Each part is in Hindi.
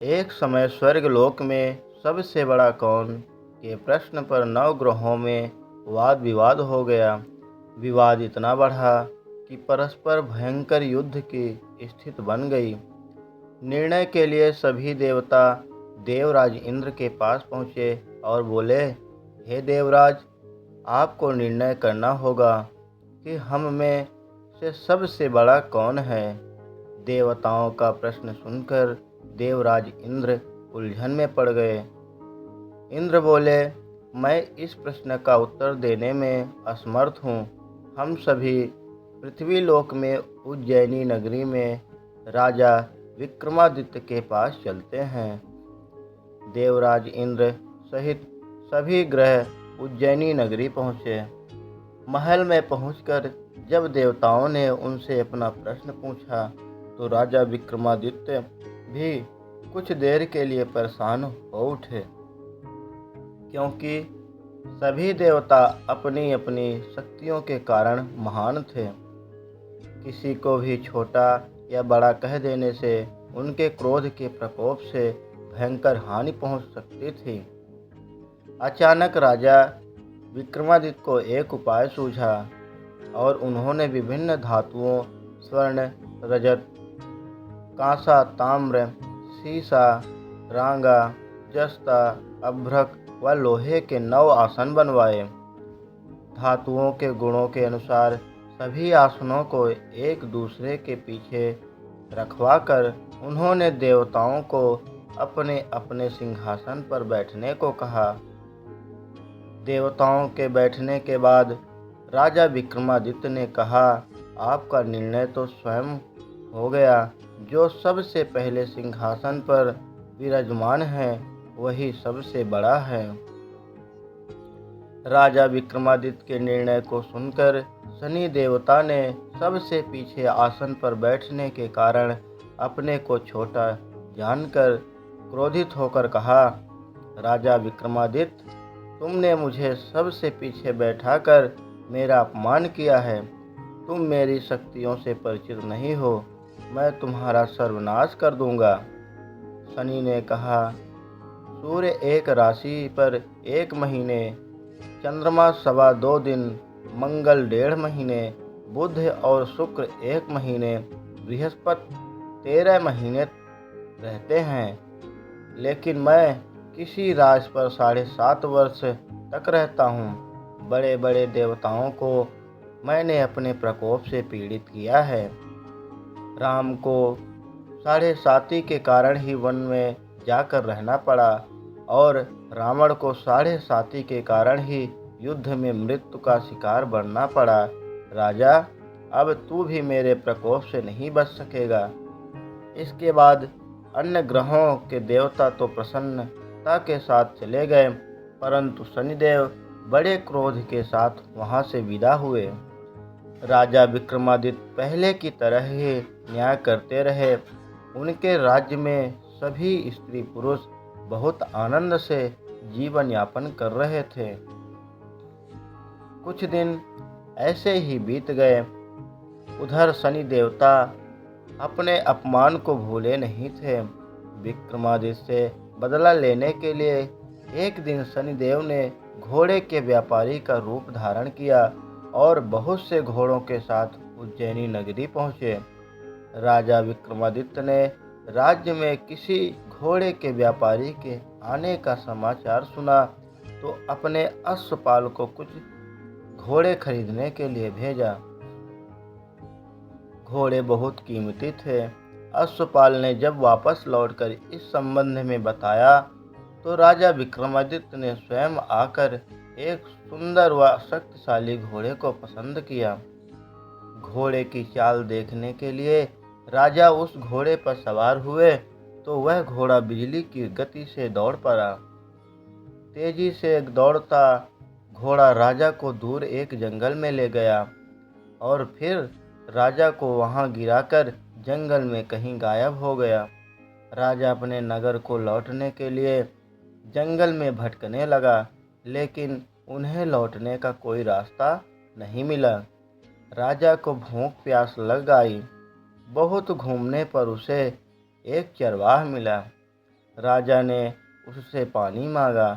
एक समय स्वर्गलोक में सबसे बड़ा कौन के प्रश्न पर नवग्रहों में वाद विवाद हो गया। विवाद इतना बढ़ा कि परस्पर भयंकर युद्ध की स्थिति बन गई। निर्णय के लिए सभी देवता देवराज इंद्र के पास पहुँचे और बोले, हे देवराज, आपको निर्णय करना होगा कि हम में से सबसे बड़ा कौन है। देवताओं का प्रश्न सुनकर देवराज इंद्र उलझन में पड़ गए। इंद्र बोले, मैं इस प्रश्न का उत्तर देने में असमर्थ हूँ। हम सभी पृथ्वी लोक में उज्जैनी नगरी में राजा विक्रमादित्य के पास चलते हैं। देवराज इंद्र सहित सभी ग्रह उज्जैनी नगरी पहुँचे। महल में पहुंचकर जब देवताओं ने उनसे अपना प्रश्न पूछा तो राजा विक्रमादित्य भी कुछ देर के लिए परेशान हो उठे, क्योंकि सभी देवता अपनी अपनी शक्तियों के कारण महान थे। किसी को भी छोटा या बड़ा कह देने से उनके क्रोध के प्रकोप से भयंकर हानि पहुंच सकती थी। अचानक राजा विक्रमादित्य को एक उपाय सूझा और उन्होंने विभिन्न धातुओं स्वर्ण, रजत, कांसा, ताम्र, सीसा, रांगा, जस्ता, अभ्रक व लोहे के 9 आसन बनवाए। धातुओं के गुणों के अनुसार सभी आसनों को एक दूसरे के पीछे रखवाकर उन्होंने देवताओं को अपने अपने सिंहासन पर बैठने को कहा। देवताओं के बैठने के बाद राजा विक्रमादित्य ने कहा, आपका निर्णय तो स्वयं हो गया। जो सबसे पहले सिंहासन पर विराजमान है वही सबसे बड़ा है। राजा विक्रमादित्य के निर्णय को सुनकर शनि देवता ने सबसे पीछे आसन पर बैठने के कारण अपने को छोटा जानकर क्रोधित होकर कहा, राजा विक्रमादित्य, तुमने मुझे सबसे पीछे बैठाकर मेरा अपमान किया है। तुम मेरी शक्तियों से परिचित नहीं हो। मैं तुम्हारा सर्वनाश कर दूंगा। शनि ने कहा, सूर्य एक राशि पर 1 महीने, चंद्रमा 2.25 दिन, मंगल 1.5 महीने, बुध और शुक्र 1 महीने, बृहस्पति 13 महीने रहते हैं, लेकिन मैं किसी राशि पर 7.5 वर्ष तक रहता हूँ। बड़े बड़े देवताओं को मैंने अपने प्रकोप से पीड़ित किया है। राम को 7.5 के कारण ही वन में जाकर रहना पड़ा और रावण को 7.5 के कारण ही युद्ध में मृत्यु का शिकार बनना पड़ा। राजा, अब तू भी मेरे प्रकोप से नहीं बच सकेगा। इसके बाद अन्य ग्रहों के देवता तो प्रसन्नता के साथ चले गए, परंतु शनिदेव बड़े क्रोध के साथ वहां से विदा हुए। राजा विक्रमादित्य पहले की तरह ही न्याय करते रहे। उनके राज्य में सभी स्त्री पुरुष बहुत आनंद से जीवन यापन कर रहे थे। कुछ दिन ऐसे ही बीत गए। उधर शनि देवता अपने अपमान को भूले नहीं थे। विक्रमादित्य से बदला लेने के लिए एक दिन शनिदेव ने घोड़े के व्यापारी का रूप धारण किया और बहुत से घोड़ों के साथ उज्जैनी नगरी पहुँचे। राजा विक्रमादित्य ने राज्य में किसी घोड़े के व्यापारी के आने का समाचार सुना तो अपने अश्वपाल को कुछ घोड़े खरीदने के लिए भेजा। घोड़े बहुत कीमती थे। अश्वपाल ने जब वापस लौटकर इस संबंध में बताया तो राजा विक्रमादित्य ने स्वयं आकर एक सुंदर व शक्तिशाली घोड़े को पसंद किया। घोड़े की चाल देखने के लिए राजा उस घोड़े पर सवार हुए तो वह घोड़ा बिजली की गति से दौड़ पड़ा। तेजी से दौड़ता घोड़ा राजा को दूर एक जंगल में ले गया और फिर राजा को वहां गिराकर जंगल में कहीं गायब हो गया। राजा अपने नगर को लौटने के लिए जंगल में भटकने लगा, लेकिन उन्हें लौटने का कोई रास्ता नहीं मिला। राजा को भूख प्यास लग आई। बहुत घूमने पर उसे एक चरवाहा मिला। राजा ने उससे पानी मांगा।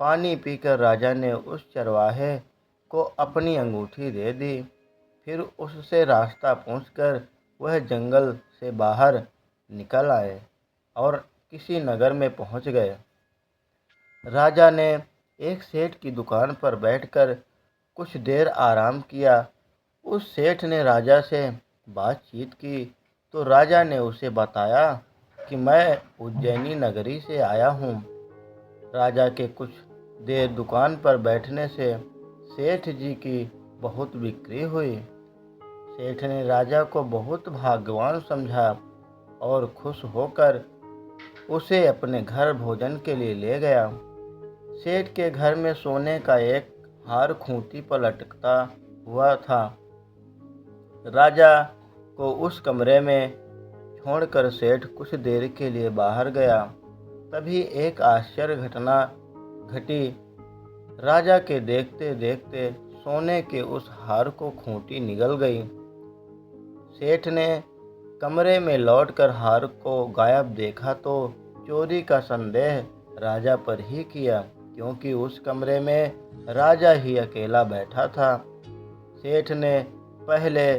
पानी पीकर राजा ने उस चरवाहे को अपनी अंगूठी दे दी। फिर उससे रास्ता पूछकर वह जंगल से बाहर निकल आए और किसी नगर में पहुंच गए। राजा ने एक सेठ की दुकान पर बैठकर कुछ देर आराम किया। उस सेठ ने राजा से बातचीत की तो राजा ने उसे बताया कि मैं उज्जैनी नगरी से आया हूँ। राजा के कुछ देर दुकान पर बैठने से सेठ जी की बहुत बिक्री हुई। सेठ ने राजा को बहुत भाग्यवान समझा और खुश होकर उसे अपने घर भोजन के लिए ले गया। सेठ के घर में सोने का एक हार खूंटी पर लटकता हुआ था। राजा को उस कमरे में छोड़कर सेठ कुछ देर के लिए बाहर गया। तभी एक आश्चर्य घटना घटी। राजा के देखते देखते सोने के उस हार को खूंटी निगल गई। सेठ ने कमरे में लौटकर हार को गायब देखा तो चोरी का संदेह राजा पर ही किया, क्योंकि उस कमरे में राजा ही अकेला बैठा था। सेठ ने पहले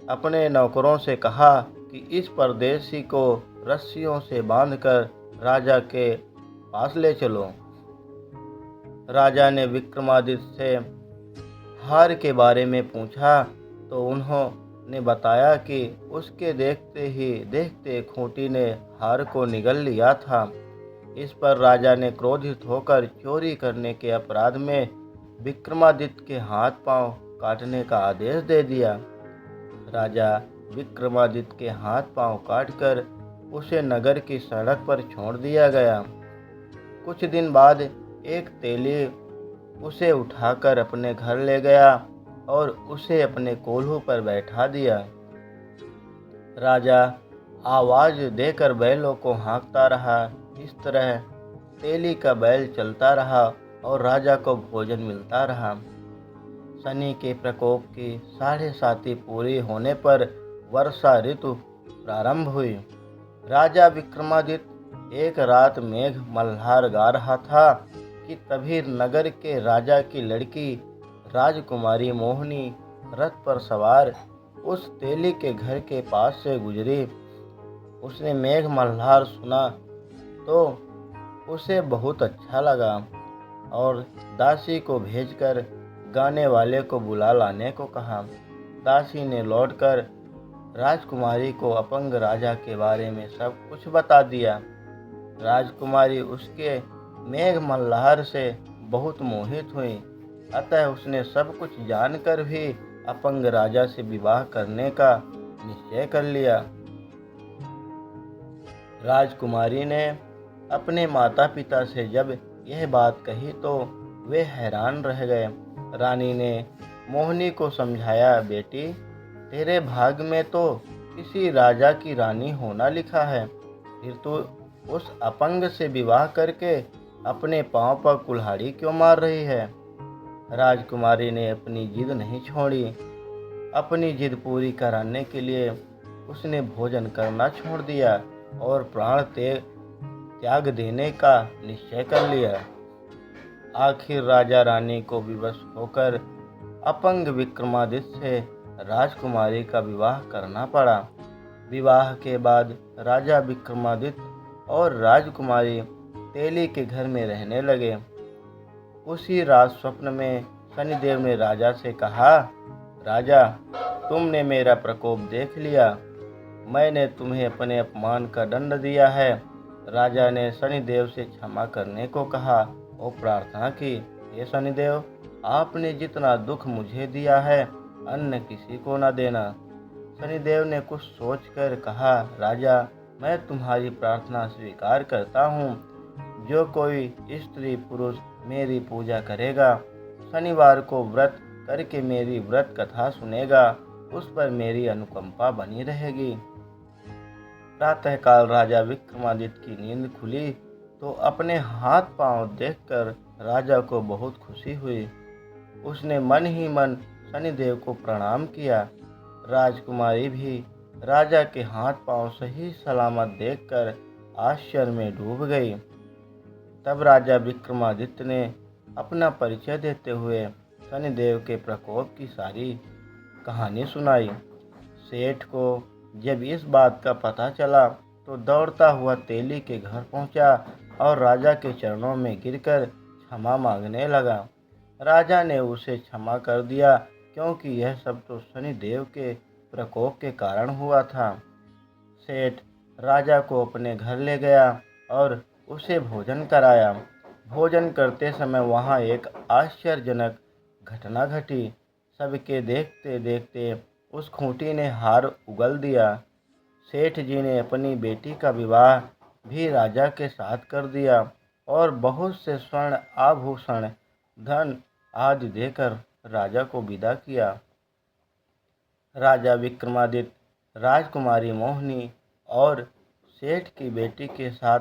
अपने नौकरों से कहा कि इस परदेशी को रस्सियों से बांधकर राजा के पास ले चलो। राजा ने विक्रमादित्य से हार के बारे में पूछा तो उन्होंने बताया कि उसके देखते ही देखते खूंटी ने हार को निगल लिया था। इस पर राजा ने क्रोधित होकर चोरी करने के अपराध में विक्रमादित्य के हाथ पांव काटने का आदेश दे दिया। राजा विक्रमादित्य के हाथ पांव काटकर उसे नगर की सड़क पर छोड़ दिया गया। कुछ दिन बाद एक तेली उसे उठाकर अपने घर ले गया और उसे अपने कोल्हू पर बैठा दिया। राजा आवाज देकर बैलों को हाँकता रहा। इस तरह तेली का बैल चलता रहा और राजा को भोजन मिलता रहा। शनि के प्रकोप की 7.5 पूरी होने पर वर्षा ऋतु प्रारंभ हुई। राजा विक्रमादित्य एक रात मेघ मल्हार गा रहा था कि तभी नगर के राजा की लड़की राजकुमारी मोहिनी रथ पर सवार उस तेली के घर के पास से गुजरी। उसने मेघ मल्हार सुना तो उसे बहुत अच्छा लगा और दासी को भेजकर गाने वाले को बुला लाने को कहा। दासी ने लौटकर राजकुमारी को अपंग राजा के बारे में सब कुछ बता दिया। राजकुमारी उसके मेघ मल्हार से बहुत मोहित हुई, अतः उसने सब कुछ जानकर भी अपंग राजा से विवाह करने का निश्चय कर लिया। राजकुमारी ने अपने माता पिता से जब यह बात कही तो वे हैरान रह गए। रानी ने मोहिनी को समझाया, बेटी तेरे भाग्य में तो किसी राजा की रानी होना लिखा है, फिर तू उस अपंग से विवाह करके अपने पांव पर कुल्हाड़ी क्यों मार रही है। राजकुमारी ने अपनी जिद नहीं छोड़ी। अपनी जिद पूरी कराने के लिए उसने भोजन करना छोड़ दिया और प्राण त्याग देने का निश्चय कर लिया। आखिर राजा रानी को विवश होकर अपंग विक्रमादित्य से राजकुमारी का विवाह करना पड़ा। विवाह के बाद राजा विक्रमादित्य और राजकुमारी तेली के घर में रहने लगे। उसी रात स्वप्न में शनिदेव ने राजा से कहा, राजा तुमने मेरा प्रकोप देख लिया, मैंने तुम्हें अपने अपमान का दंड दिया है। राजा ने शनिदेव से क्षमा करने को कहा और प्रार्थना की, हे शनिदेव आपने जितना दुख मुझे दिया है अन्य किसी को न देना। शनिदेव ने कुछ सोचकर कहा, राजा मैं तुम्हारी प्रार्थना स्वीकार करता हूँ। जो कोई स्त्री पुरुष मेरी पूजा करेगा, शनिवार को व्रत करके मेरी व्रत कथा सुनेगा, उस पर मेरी अनुकंपा बनी रहेगी। प्रातःकाल राजा विक्रमादित्य की नींद खुली तो अपने हाथ पांव देखकर राजा को बहुत खुशी हुई। उसने मन ही मन शनिदेव को प्रणाम किया। राजकुमारी भी राजा के हाथ पांव सही सलामत देखकर आश्चर्य में डूब गई। तब राजा विक्रमादित्य ने अपना परिचय देते हुए शनिदेव के प्रकोप की सारी कहानी सुनाई। सेठ को जब इस बात का पता चला तो दौड़ता हुआ तेली के घर पहुंचा और राजा के चरणों में गिरकर क्षमा मांगने लगा। राजा ने उसे क्षमा कर दिया, क्योंकि यह सब तो शनिदेव के प्रकोप के कारण हुआ था। सेठ राजा को अपने घर ले गया और उसे भोजन कराया। भोजन करते समय वहाँ एक आश्चर्यजनक घटना घटी। सबके देखते देखते उस खूंटी ने हार उगल दिया। सेठ जी ने अपनी बेटी का विवाह भी राजा के साथ कर दिया और बहुत से स्वर्ण आभूषण, धन आदि देकर राजा को विदा किया। राजा विक्रमादित्य राजकुमारी मोहिनी और सेठ की बेटी के साथ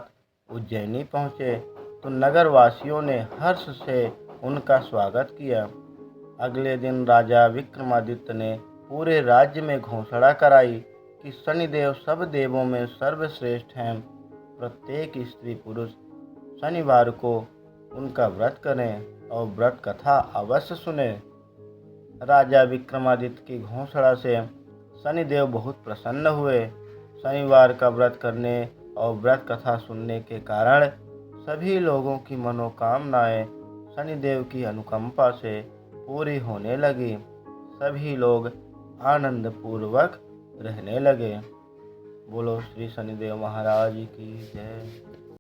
उज्जैनी पहुँचे तो नगरवासियों ने हर्ष से उनका स्वागत किया। अगले दिन राजा विक्रमादित्य ने पूरे राज्य में घोषणा कराई कि शनिदेव सब देवों में सर्वश्रेष्ठ हैं। प्रत्येक स्त्री पुरुष शनिवार को उनका व्रत करें और व्रत कथा अवश्य सुने। राजा विक्रमादित्य की घोषणा से शनिदेव बहुत प्रसन्न हुए। शनिवार का व्रत करने और व्रत कथा सुनने के कारण सभी लोगों की मनोकामनाएं शनिदेव की अनुकंपा से पूरी होने लगी। सभी लोग आनंद पूर्वक रहने लगे। बोलो श्री शनिदेव महाराज की जय।